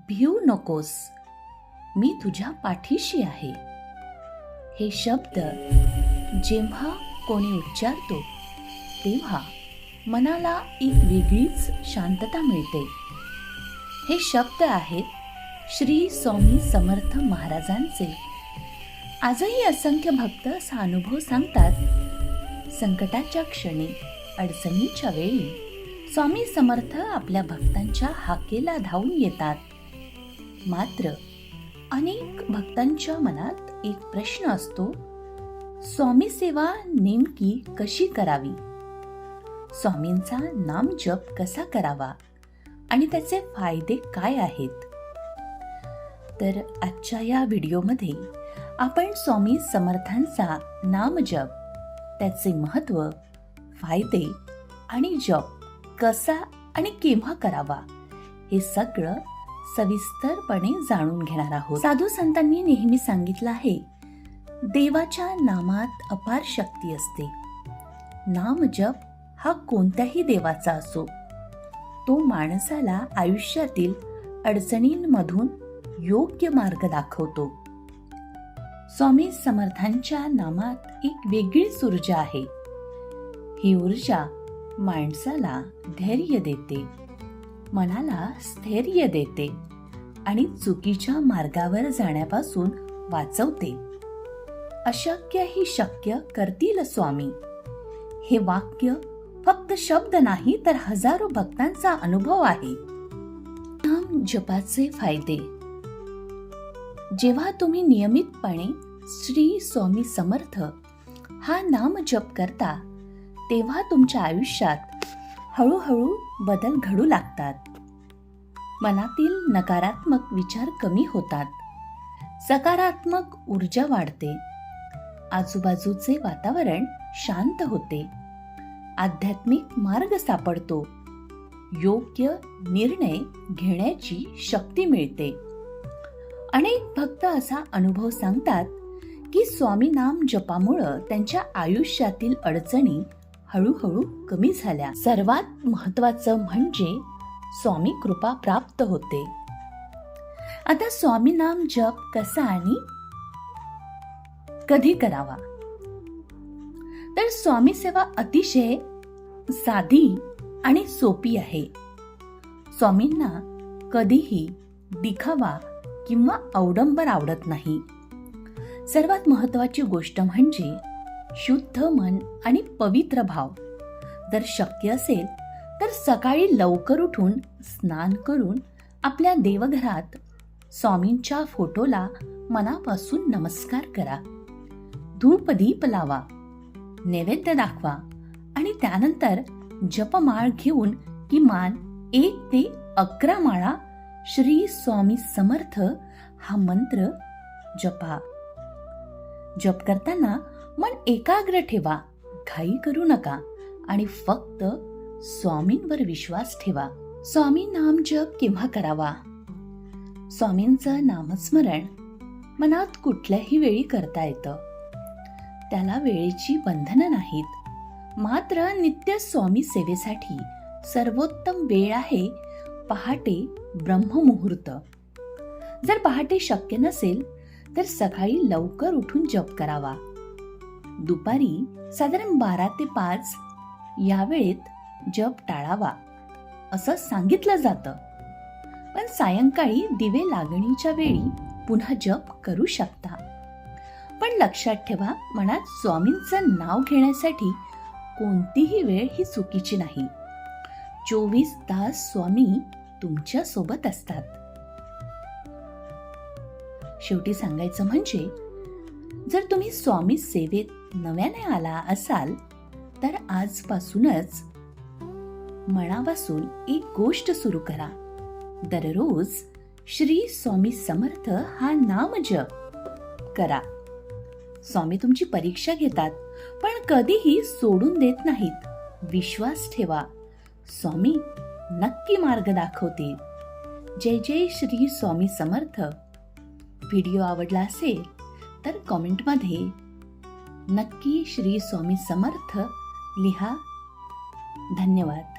भिऊ नकोस, मी तुझ्या पाठीशी आहे. हे शब्द जेव्हा कोणी उच्चारतो तेव्हा मनाला एक वेगळीच शांतता मिळते. हे शब्द आहेत श्री स्वामी समर्थ महाराजांचे. आजही असंख्य भक्त असा अनुभव सांगतात. संकटाच्या क्षणी, अडचणीच्या वेळी स्वामी समर्थ आपल्या भक्तांच्या हाकेला धावून येतात. मात्र अनेक भक्तांच्या मनात एक प्रश्न असतो, स्वामी सेवा नेमकी कशी करावी? स्वामींचा नाम जप कसा करावा आणि त्याचे फायदे काय आहेत? तर आजच्या या व्हिडिओमध्ये आपण स्वामी समर्थांचा नामजप, त्याचे महत्त्व, फायदे आणि जप कसा आणि केव्हा करावा हे सगळं सविस्तरपणे जाणून घेणार आहोत. साधू संतांनी नेहमी सांगितलं आहे, देवाच्या नामात अपार शक्ती असते. नामजप हा कोणत्याही देवाचा असो, तो माणसाला आयुष्यातील अडचणींमधून योग्य मार्ग दाखवतो. स्वामी समर्थांच्या नामात एक वेगळीच ऊर्जा आहे. ही ऊर्जा माणसाला धैर्य देते, मनाला स्थैर्य देते आणि चुकीच्या मार्गावर जाण्यापासून वाचवते. अशक्य ही शक्य करतील स्वामी, हे वाक्य फक्त शब्द नाही तर हजारो भक्तांचा अनुभव आहे. नाम जपाचे फायदे. जेव्हा तुम्ही नियमितपणे श्री स्वामी समर्थ हा नाम जप करता तेव्हा तुमच्या आयुष्यात हळूहळू बदल घडू लागतात. मनातील नकारात्मक विचार कमी होतात, सकारात्मक ऊर्जा वाढते, आजूबाजूचे वातावरण शांत होते, आध्यात्मिक मार्ग सापडतो, योग्य निर्णय घेण्याची शक्ती मिळते. अनेक भक्त असा अनुभव सांगतात की स्वामी नाम जपामुळं त्यांच्या आयुष्यातील अडचणी हळूहळू कमी झाल्या. सर्वात महत्त्वाचं म्हणजे स्वामी कृपा प्राप्त होते. आता स्वामी नाम जप कसा आणि कधी करावा? तर स्वामी सेवा अतिशय साधी आणि सोपी आहे. स्वामींना कधीही दिखावा किंवा अवडंबर आवडत नाही. सर्वात महत्त्वाची गोष्ट म्हणजे शुद्ध मन आणि पवित्र भाव. जर शक्य असेल तर सकाळी लवकर उठून स्नान करून आपल्या देवघरात स्वामींच्या फोटोला मनापासून नमस्कार करा, धूप दीप लावा, नैवेद्य दाखवा आणि त्यानंतर जपमाळ घेऊन किमान 1 ते 11 माळा श्री स्वामी समर्थ हा मंत्र जपा. जप करताना मन एकाग्र ठेवा, घाई करू नका आणि फक्त स्वामींवर विश्वास ठेवा. स्वामी नाम जप केव्हा करावा? स्वामींचं नामस्मरण मनात कुठल्याही वेळी करता येतं. त्याला वेळेची बंधनं नाहीत. मात्र नित्य स्वामी सेवेसाठी सर्वोत्तम वेळ आहे पहाटे ब्रह्ममुहूर्त. जर पहाटे शक्य नसेल तर सकाळी लवकर उठून जप करावा. दुपारी साधारण 12 ते 5 या वेळेत जप टाळावा असं सांगितलं जातं. पण सायंकाळी दिवे लागणीच्या वेळी पुन्हा जप करू शकता. पण लक्षात ठेवा, मनात स्वामींचं नाव घेण्यासाठी कोणतीही वेळ ही चुकीची नाही. 24 तास स्वामी तुमच्या सोबत असतात. शेवटी सांगायचं म्हणजे, जर तुम्ही स्वामी सेवेत नव्याने आला असाल तर आजपासूनच मनापासून एक गोष्ट सुरू करा. दररोज श्री स्वामी समर्थ हा नाम जप करा. स्वामी तुमची परीक्षा घेतात पण कधीही सोडून देत नाहीत. विश्वास ठेवा, स्वामी नक्की मार्ग दाखवतील. जय जय श्री स्वामी समर्थ. व्हिडिओ आवडला असेल तर कमेंटमध्ये नक्की श्री स्वामी समर्थ लिहा. धन्यवाद.